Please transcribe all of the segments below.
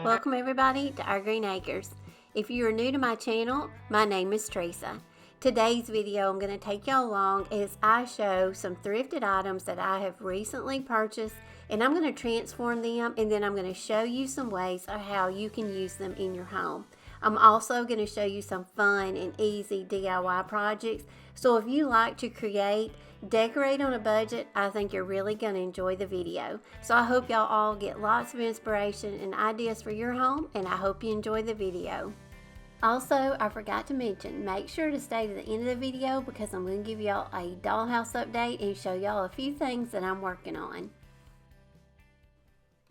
Welcome everybody to our Greene Acres. If you are new to my channel, my name is Teresa. Today's video I'm going to take y'all along as I show some thrifted items that I have recently purchased, and I'm going to transform them, and then I'm going to show you some ways of how you can use them in your home. I'm also going to show you some fun and easy DIY projects. So if you like to create, decorate on a budget, I think you're really going to enjoy the video. So I hope y'all all get lots of inspiration and ideas for your home, and I hope you enjoy the video. Also, I forgot to mention, make sure to stay to the end of the video because I'm going to give y'all a dollhouse update and show y'all a few things that I'm working on.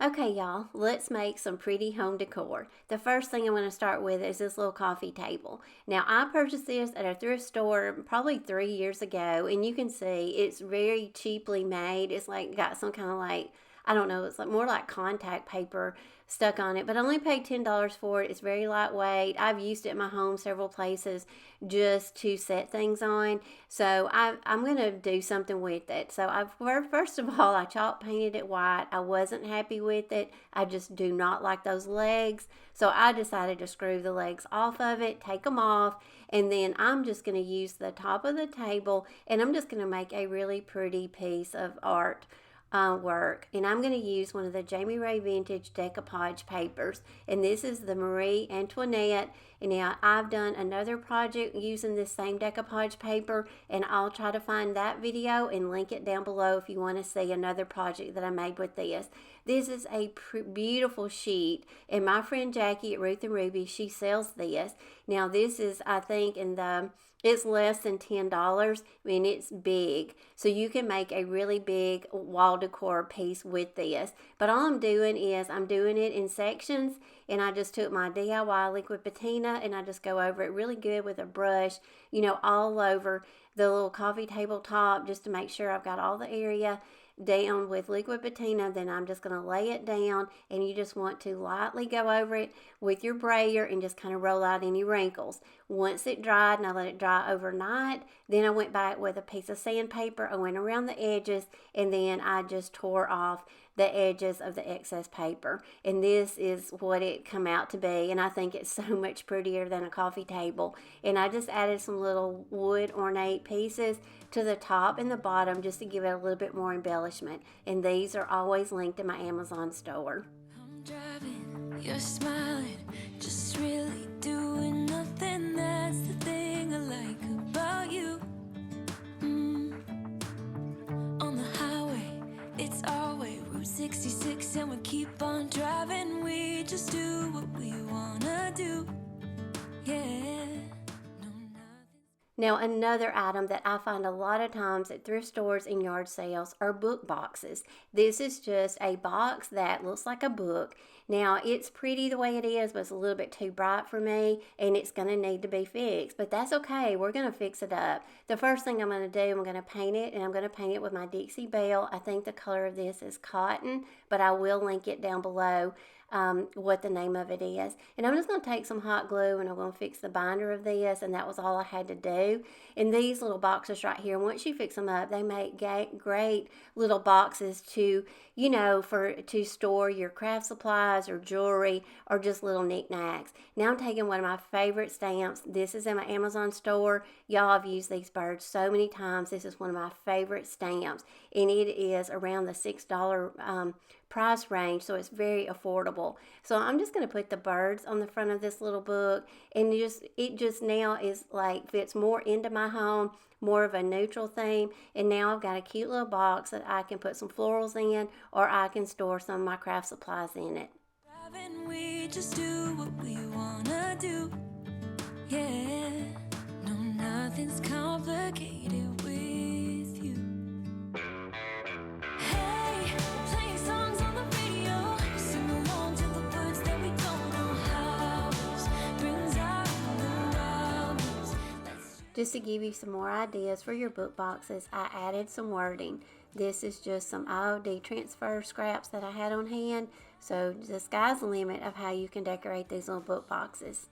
Okay y'all, let's make some pretty home decor. The first thing I'm going to start with is this little coffee table. Now I purchased this at a thrift store probably 3 years ago, and you can see it's very cheaply made. It's like got some kind of like, I don't know, it's like more like contact paper stuck on it, but I only paid $10 for it. It's very lightweight. I've used it in my home several places just to set things on. So I'm going to do something with it. So first of all, I chalk painted it white. I wasn't happy with it. I just do not like those legs. So I decided to screw the legs off of it, take them off, and then I'm just going to use the top of the table, and I'm just going to make a really pretty piece of art work. And I'm going to use one of the Jamie Ray Vintage Decoupage papers, and this is the Marie Antoinette. And now I've done another project using this same decoupage paper, and I'll try to find that video and link it down below if you want to see another project that I made with this. This is a beautiful sheet, and my friend Jackie at Ruth and Ruby, she sells this. Now this is, I think, it's less than $10, and it's big. So you can make a really big wall decor piece with this. But all I'm doing is I'm doing it in sections, and I just took my DIY liquid patina and I just go over it really good with a brush, you know, all over the little coffee table top just to make sure I've got all the area down with liquid patina. Then I'm just going to lay it down, and you just want to lightly go over it with your brayer and just kind of roll out any wrinkles. Once it dried, and I let it dry overnight, then I went back with a piece of sandpaper. I went around the edges, and then I just tore off the edges of the excess paper, and this is what it come out to be. And I think it's so much prettier than a coffee table. And I just added some little wood ornate pieces to the top and the bottom just to give it a little bit more embellishment, and these are always linked in my Amazon store. I'm driving, you're smiling, just really doing nothing. That's the thing I like about you. On the highway, it's our way, Route 66, and we keep on driving. We just do what we wanna do. Yeah. Now, another item that I find a lot of times at thrift stores and yard sales are book boxes. This is just a box that looks like a book. Now, it's pretty the way it is, but it's a little bit too bright for me, and it's going to need to be fixed. But that's okay. We're going to fix it up. The first thing I'm going to do, I'm going to paint it, and I'm going to paint it with my Dixie Belle. I think the color of this is cotton, but I will link it down below. What the name of it is. And I'm just going to take some hot glue, and I'm going to fix the binder of this, and that was all I had to do. And these little boxes right here, once you fix them up, they make great little boxes to, you know, to store your craft supplies or jewelry or just little knickknacks. Now I'm taking one of my favorite stamps. This is in my Amazon store. Y'all have used these birds so many times. This is one of my favorite stamps, and it is around the $6 price range, so it's very affordable. So I'm just going to put the birds on the front of this little book, and it just now is like fits more into my home, more of a neutral theme. And now I've got a cute little box that I can put some florals in, or I can store some of my craft supplies in it. We just do what we wanna do. Yeah, no, nothing's complicated with you. Hey, playing songs on the radio, sing along to the words that we don't know how. Brings out the wildness. Just to give you some more ideas for your book boxes, I added some wording. This is just some IOD transfer scraps that I had on hand. So the sky's the limit of how you can decorate these little book boxes.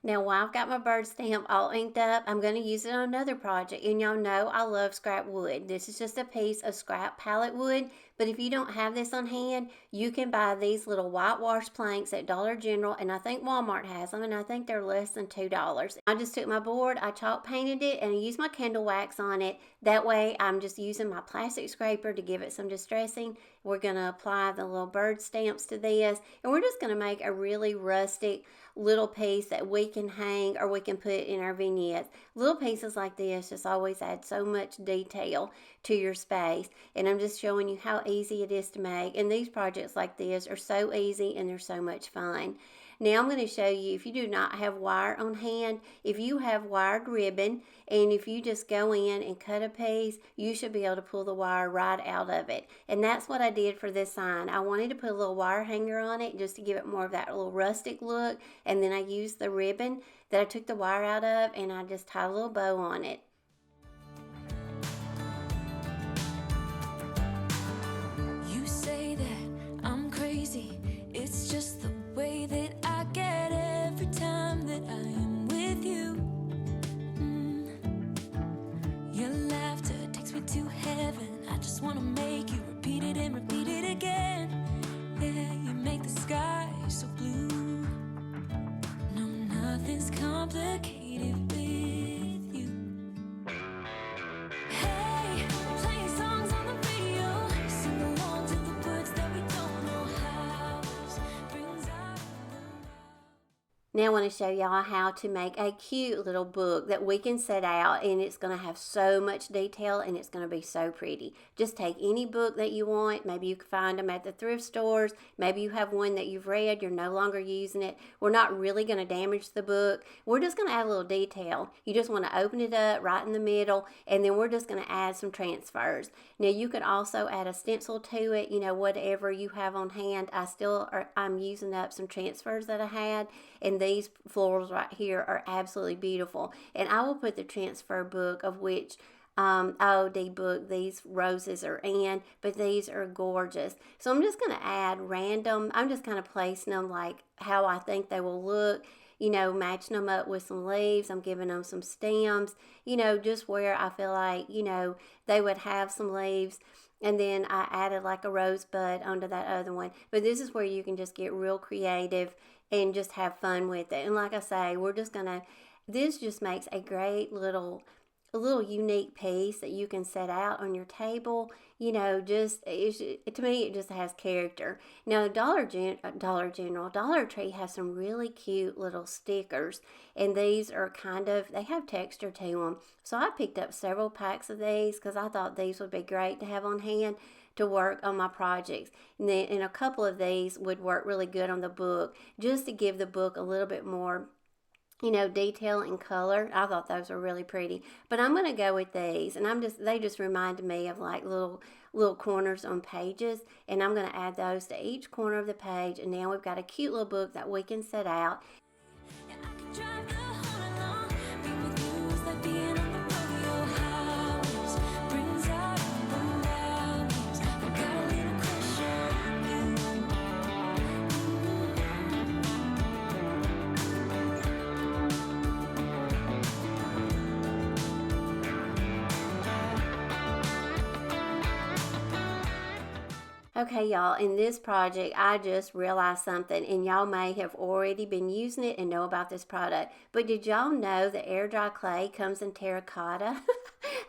Now, while I've got my bird stamp all inked up, I'm going to use it on another project. And y'all know I love scrap wood. This is just a piece of scrap pallet wood. But if you don't have this on hand, you can buy these little whitewash planks at Dollar General. And I think Walmart has them. And I think they're less than $2. I just took my board, I chalk painted it, and I used my candle wax on it. That way, I'm just using my plastic scraper to give it some distressing. We're going to apply the little bird stamps to this. And we're just going to make a really rustic little piece that we can hang or we can put in our vignettes. Little pieces like this just always add so much detail to your space. And I'm just showing you how easy it is to make. And these projects like this are so easy and they're so much fun. Now I'm going to show you, if you do not have wire on hand, if you have wired ribbon, and if you just go in and cut a piece, you should be able to pull the wire right out of it. And that's what I did for this sign. I wanted to put a little wire hanger on it just to give it more of that little rustic look. And then I used the ribbon that I took the wire out of, and I just tied a little bow on it. You say that I'm crazy, it's just the way that I get every time that I am with you. Your laughter takes me to heaven. I just wanna make you repeat it and repeat it again. Yeah, you make the sky so blue. No, nothing's complicated with you. Hey, playing songs on the radio, sing along to the words that we don't know how. Brings out Now I want to show y'all how to make a cute little book that we can set out, and it's going to have so much detail and it's going to be so pretty. Just take any book that you want. Maybe you can find them at the thrift stores. Maybe you have one that you've read, you're no longer using it. We're not really going to damage the book. We're just going to add a little detail. You just want to open it up right in the middle, and then we're just going to add some transfers. Now you could also add a stencil to it, whatever you have on hand. I'm using up some transfers that I had, and these florals right here are absolutely beautiful. And I will put the transfer book of which IOD book these roses are in, but these are gorgeous. So I'm just going to add random, I'm just kind of placing them like how I think they will look, matching them up with some leaves. I'm giving them some stems, just where I feel like, they would have some leaves. And then I added like a rosebud onto that other one. But this is where you can just get real creative and just have fun with it. And like I say, this just makes a great little unique piece that you can set out on your table. To me, it just has character. Now, Dollar Tree has some really cute little stickers, and these are they have texture to them. So I picked up several packs of these because I thought these would be great to have on hand to work on my projects. And a couple of these would work really good on the book, just to give the book a little bit more detail and color. I thought those were really pretty. But I'm going to go with these, and they just reminded me of like little corners on pages, and I'm going to add those to each corner of the page. And now we've got a cute little book that we can set out. yeah, I could drive the whole along. Being with you is like being on the rodeo highways. Brings out the valleys. I got a little crush on you. Okay, y'all, in this project, I just realized something, and y'all may have already been using it and know about this product, but did y'all know that air dry clay comes in terracotta?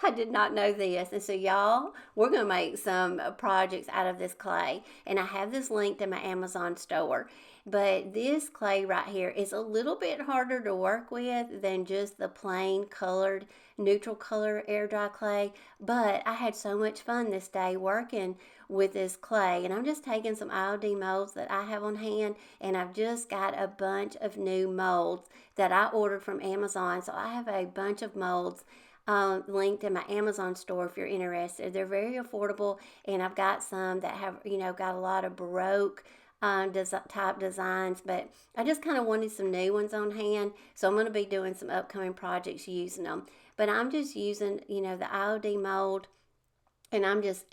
I did not know this, and so y'all, we're going to make some projects out of this clay, and I have this linked in my Amazon store. But this clay right here is a little bit harder to work with than just the plain colored, neutral color air dry clay. But I had so much fun this day working with this clay. And I'm just taking some IOD molds that I have on hand. And I've just got a bunch of new molds that I ordered from Amazon. So I have a bunch of molds linked in my Amazon store if you're interested. They're very affordable. And I've got some that have, got a lot of Baroque type designs, but I just kind of wanted some new ones on hand, so I'm going to be doing some upcoming projects using them. But I'm just using, the IOD mold, and I'm just,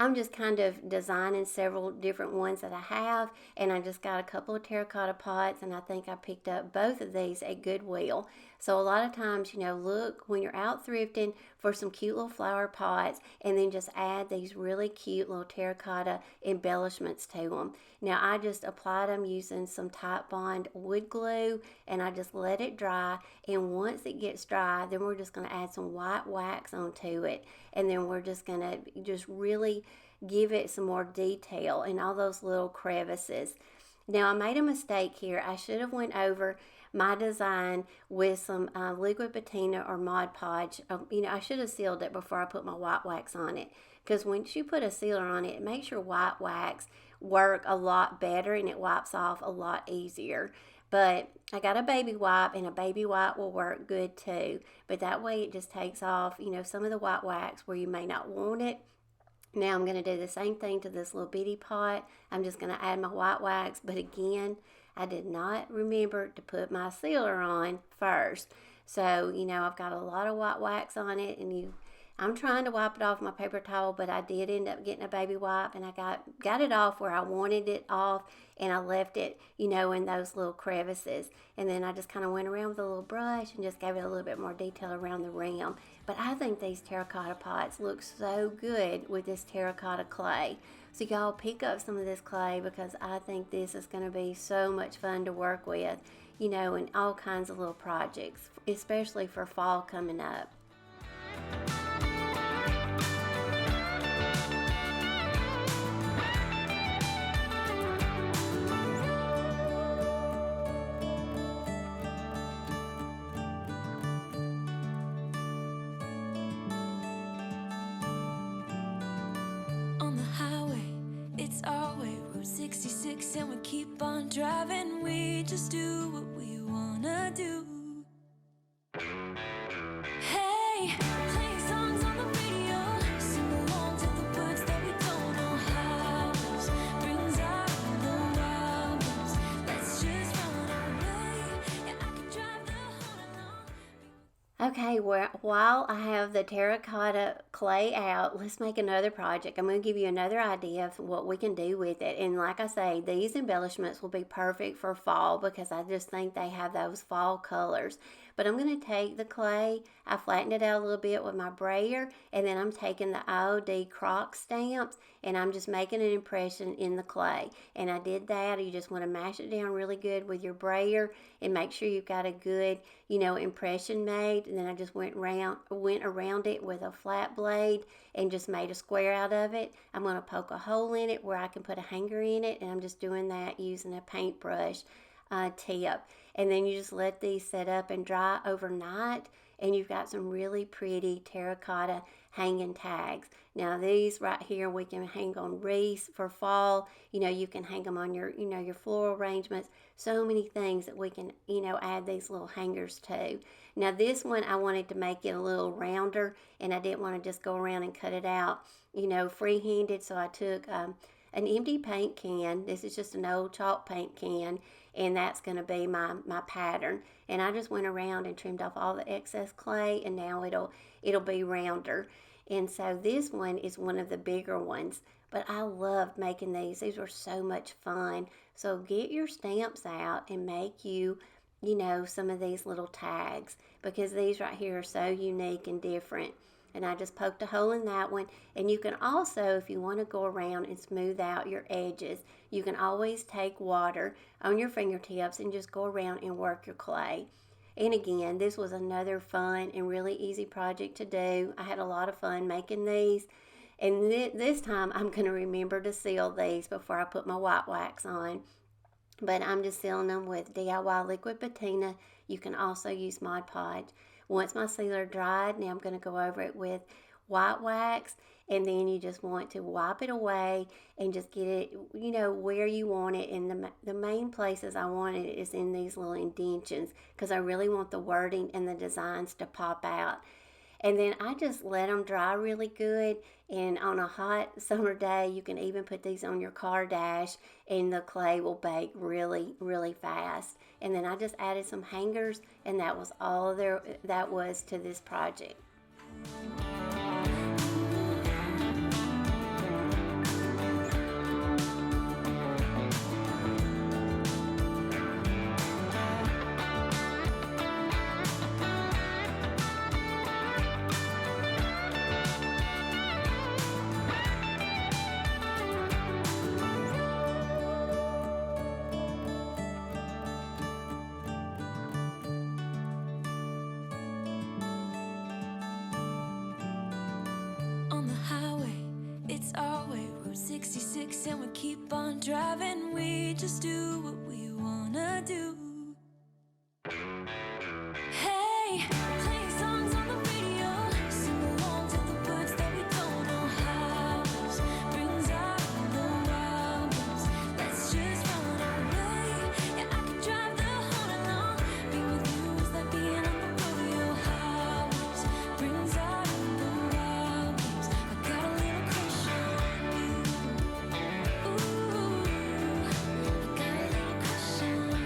I'm just kind of designing several different ones that I have, and I just got a couple of terracotta pots, and I think I picked up both of these at Goodwill. So a lot of times, look when you're out thrifting for some cute little flower pots, and then just add these really cute little terracotta embellishments to them. Now I just applied them using some Type Bond wood glue, and I just let it dry, and once it gets dry, then we're just going to add some white wax onto it, and then we're just going to just really give it some more detail in all those little crevices. Now I made a mistake here. I should have went over my design with some liquid patina or Mod Podge. I should have sealed it before I put my white wax on it, because once you put a sealer on it, it makes your white wax work a lot better and it wipes off a lot easier. But I got a baby wipe, and a baby wipe will work good too. But that way it just takes off, some of the white wax where you may not want it. Now I'm going to do the same thing to this little bitty pot. I'm just going to add my white wax, but again, I did not remember to put my sealer on first. So, I've got a lot of white wax on it, and I'm trying to wipe it off my paper towel, but I did end up getting a baby wipe, and I got it off where I wanted it off, and I left it, in those little crevices. And then I just kind of went around with a little brush and just gave it a little bit more detail around the rim. But I think these terracotta pots look so good with this terracotta clay. So y'all pick up some of this clay, because I think this is going to be so much fun to work with, in all kinds of little projects, especially for fall coming up. It's our way, Route 66, and we keep on driving. We just do what we wanna do. Hey, playing songs on the radio, sing along to the words that we don't know how. Brings out the wild ones. Let's just run away. Yeah, I can drive the Honda long. Okay, while I have the terracotta clay out, let's make another project. I'm going to give you another idea of what we can do with it. And like I say, these embellishments will be perfect for fall, because I just think they have those fall colors. But I'm going to take the clay, I flattened it out a little bit with my brayer, and then I'm taking the IOD croc stamps, and I'm just making an impression in the clay. And I did that. You just want to mash it down really good with your brayer and make sure you've got a good, impression made. And then I just went around it with a flat blade and just made a square out of it. I'm going to poke a hole in it where I can put a hanger in it, and I'm just doing that using a paintbrush tip. And then you just let these set up and dry overnight, and you've got some really pretty terracotta hanging tags. Now these right here we can hang on wreaths for fall. You can hang them on your your floral arrangements. So many things that we can add these little hangers to. Now this one I wanted to make it a little rounder, and I didn't want to just go around and cut it out free-handed. So I took an empty paint can. This is just an old chalk paint can, and that's going to be my pattern. And I just went around and trimmed off all the excess clay, and now it'll be rounder. And so this one is one of the bigger ones, but I loved making these. These were so much fun. So get your stamps out and make some of these little tags, because these right here are so unique and different. And I just poked a hole in that one. And you can also, if you want to go around and smooth out your edges, you can always take water on your fingertips and just go around and work your clay. And again, this was another fun and really easy project to do. I had a lot of fun making these. And this time I'm going to remember to seal these before I put my white wax on. But I'm just sealing them with DIY liquid patina. You can also use Mod Podge. Once my sealer dried, now I'm going to go over it with white wax, and then you just want to wipe it away and just get it, where you want it. And the main places I want it is in these little indentions, because I really want the wording and the designs to pop out. And then I just let them dry really good. And on a hot summer day, you can even put these on your car dash, and the clay will bake really, really fast. And then I just added some hangers, and that was all that was to this project. drive and we just do what we wanna do. Hey, playing songs on the radio, sing along to the words that we don't know. House brings out the wild ones. Let's just run away. Yeah, I could drive the whole night long. Be with you is like being on the rodeo. House brings out the wild ones. I got a little crush on you. Ooh, I got a little crush on you.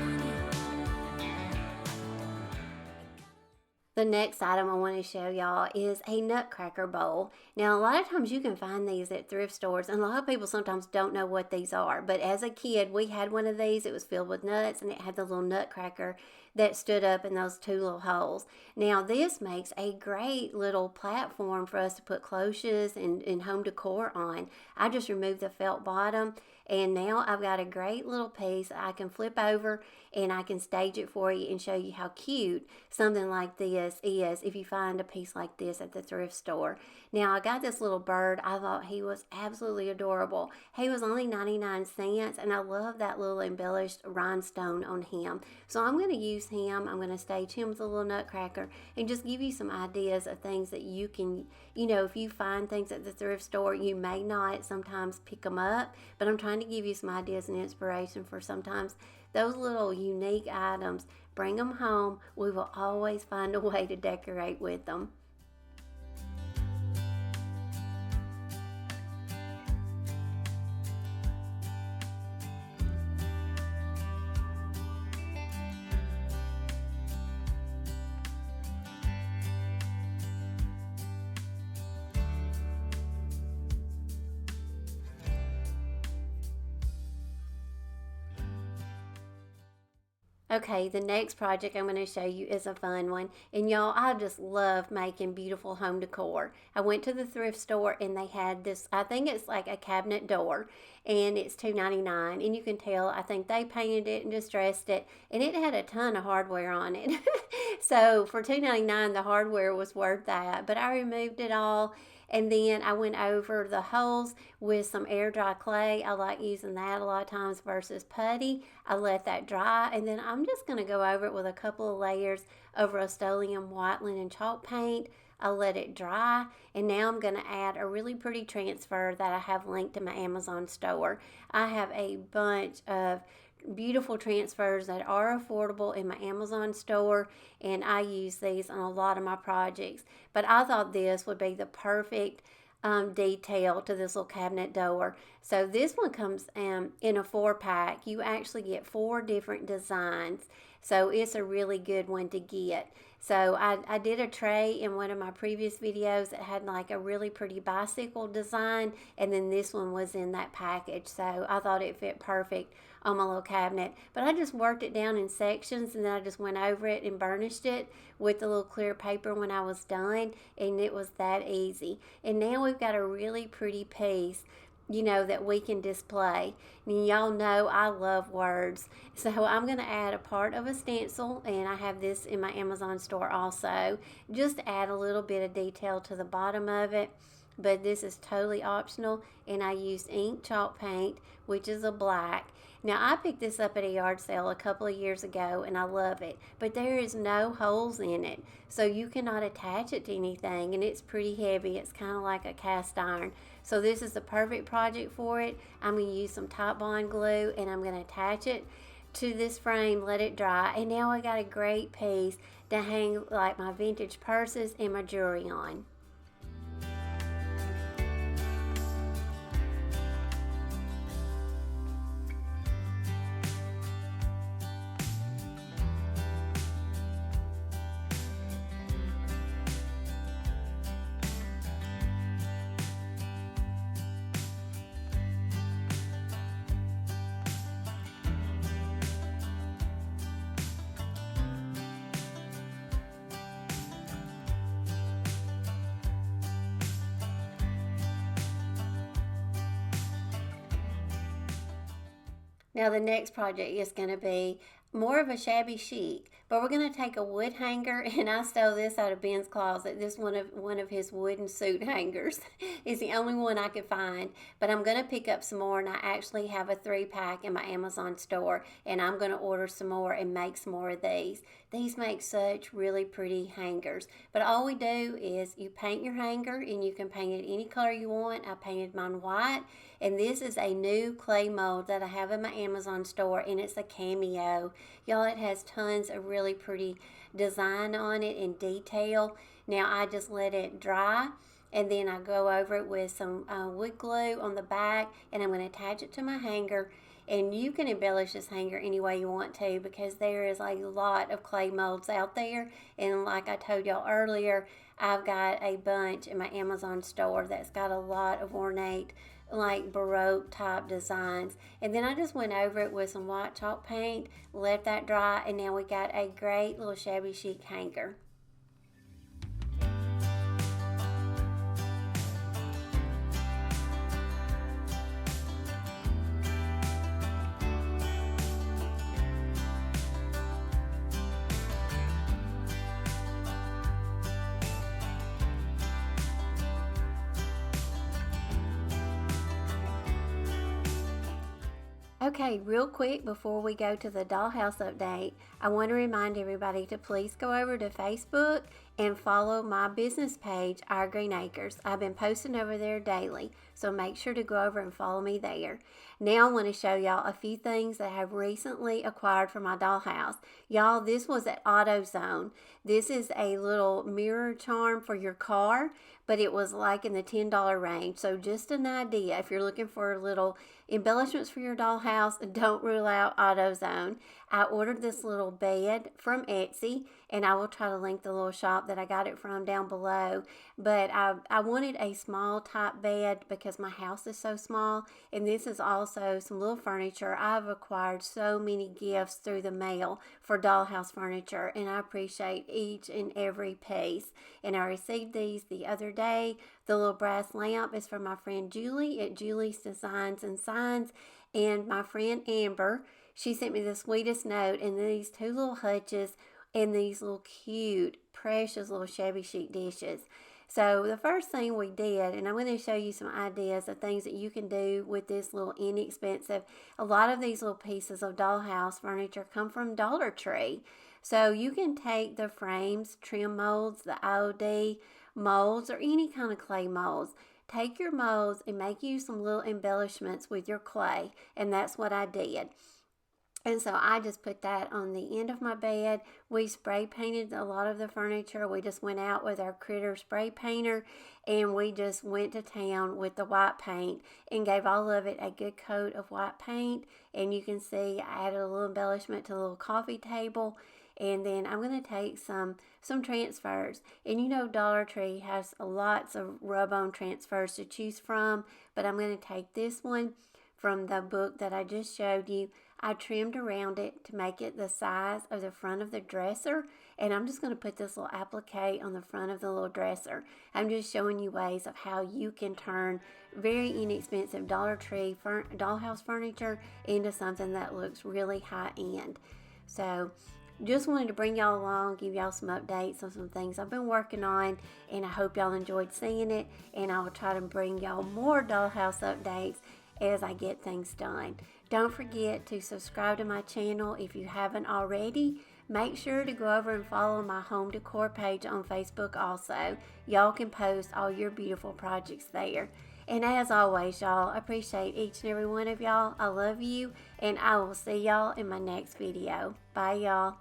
The next item I want to show y'all is a nutcracker bowl. Now, a lot of times you can find these at thrift stores, and a lot of people sometimes don't know what these are. But as a kid, we had one of these. It was filled with nuts, and it had the little nutcracker that stood up in those two little holes. Now, this makes a great little platform for us to put cloches and home decor on. I just removed the felt bottom, and now I've got a great little piece I can flip over, and I can stage it for you and show you how cute something like this is if you find a piece like this at the thrift store. Now, I got this little bird. I thought he was absolutely adorable. He was only 99 cents, and I love that little embellished rhinestone on him. So I'm going to use him. I'm going to stage him with a little nutcracker and just give you some ideas of things that you can, if you find things at the thrift store, you may not sometimes pick them up, but I'm trying to give you some ideas and inspiration for sometimes those little unique items. Bring them home. We will always find a way to decorate with them. Okay, the next project I'm going to show you is a fun one. And y'all, I just love making beautiful home decor. I went to the thrift store and they had this, I think it's like a cabinet door, and it's $2.99. And you can tell, I think they painted it and distressed it, and it had a ton of hardware on it. So for $2.99, the hardware was worth that. But I removed it all. And then I went over the holes with some air dry clay. I like using that a lot of times versus putty. I let that dry, and then I'm just going to go over it with a couple of layers of Rust-Oleum white linen chalk paint. I let it dry, and now I'm going to add a really pretty transfer that I have linked in my Amazon store. I have a bunch of beautiful transfers that are affordable in my Amazon store, and I use these on a lot of my projects. But I thought this would be the perfect detail to this little cabinet door. So this one comes in a 4-pack. You actually get 4 different designs, so it's a really good one to get. So I did a tray in one of my previous videos that had like a really pretty bicycle design, and then this one was in that package. So I thought it fit perfect on my little cabinet. But I just worked it down in sections, and then I just went over it and burnished it with the little clear paper when I was done, and it was that easy. And now we've got a really pretty piece, that we can display. And y'all know I love words. So I'm going to add a part of a stencil, and I have this in my Amazon store also. Just add a little bit of detail to the bottom of it. But this is totally optional, and I used ink chalk paint, which is a black. Now, I picked this up at a yard sale a couple of years ago, and I love it. But there is no holes in it, so you cannot attach it to anything, and it's pretty heavy. It's kind of like a cast iron. So this is the perfect project for it. I'm going to use some Top Bond glue, and I'm going to attach it to this frame, let it dry, and now I got a great piece to hang like my vintage purses and my jewelry on. Now the next project is going to be more of a shabby chic, But we're going to take a wood hanger, and I stole this out of Ben's closet. This one of his wooden suit hangers. It's the only one I could find. But I'm going to pick up some more, and I actually have a 3-pack in my Amazon store, and I'm going to order some more and make some more of these. These make such really pretty hangers. But all we do is you paint your hanger, and you can paint it any color you want. I painted mine white. And this is a new clay mold that I have in my Amazon store, and it's a cameo. Y'all, it has tons of really pretty design on it and detail. Now I just let it dry, and then I go over it with some wood glue on the back, and I'm going to attach it to my hanger. And you can embellish this hanger any way you want to, because there is a lot of clay molds out there. And like I told y'all earlier, I've got a bunch in my Amazon store that's got a lot of ornate, like Baroque type designs. And then I just went over it with some white chalk paint, let that dry, and now we got a great little shabby chic hanger. Okay, real quick before we go to the dollhouse update, I want to remind everybody to please go over to Facebook and follow my business page, Our Greene Acres. I've been posting over there daily, so make sure to go over and follow me there. Now I want to show y'all a few things that I have recently acquired for my dollhouse. Y'all, this was at AutoZone. This is a little mirror charm for your car, but it was like in the $10 range. So just an idea, if you're looking for little embellishments for your dollhouse, don't rule out AutoZone. I ordered this little bed from Etsy, and I will try to link the little shop that I got it from down below. But I wanted a small type bed because my house is so small, and this is also some little furniture. I've acquired so many gifts through the mail for dollhouse furniture, and I appreciate each and every piece. And I received these the other day. The little brass lamp is from my friend Julie at Julie's Designs and Signs, and my friend Amber, she sent me the sweetest note, and these 2 little hutches and these little cute, precious little shabby chic dishes. So the first thing we did, and I'm going to show you some ideas of things that you can do with this little inexpensive. A lot of these little pieces of dollhouse furniture come from Dollar Tree. So you can take the frames, trim molds, the IOD molds, or any kind of clay molds. Take your molds and make you some little embellishments with your clay, and that's what I did. And so I just put that on the end of my bed. We spray painted a lot of the furniture. We just went out with our Critter spray painter, and we just went to town with the white paint and gave all of it a good coat of white paint. And you can see I added a little embellishment to the little coffee table. And then I'm going to take some transfers. And you know Dollar Tree has lots of rub-on transfers to choose from. But I'm going to take this one from the book that I just showed you. I trimmed around it to make it the size of the front of the dresser. And I'm just going to put this little applique on the front of the little dresser. I'm just showing you ways of how you can turn very inexpensive Dollar Tree dollhouse furniture into something that looks really high-end. So just wanted to bring y'all along, give y'all some updates on some things I've been working on, and I hope y'all enjoyed seeing it, and I will try to bring y'all more dollhouse updates as I get things done. Don't forget to subscribe to my channel if you haven't already. Make sure to go over and follow my home decor page on Facebook also. Y'all can post all your beautiful projects there. And as always, y'all, I appreciate each and every one of y'all. I love you, and I will see y'all in my next video. Bye, y'all.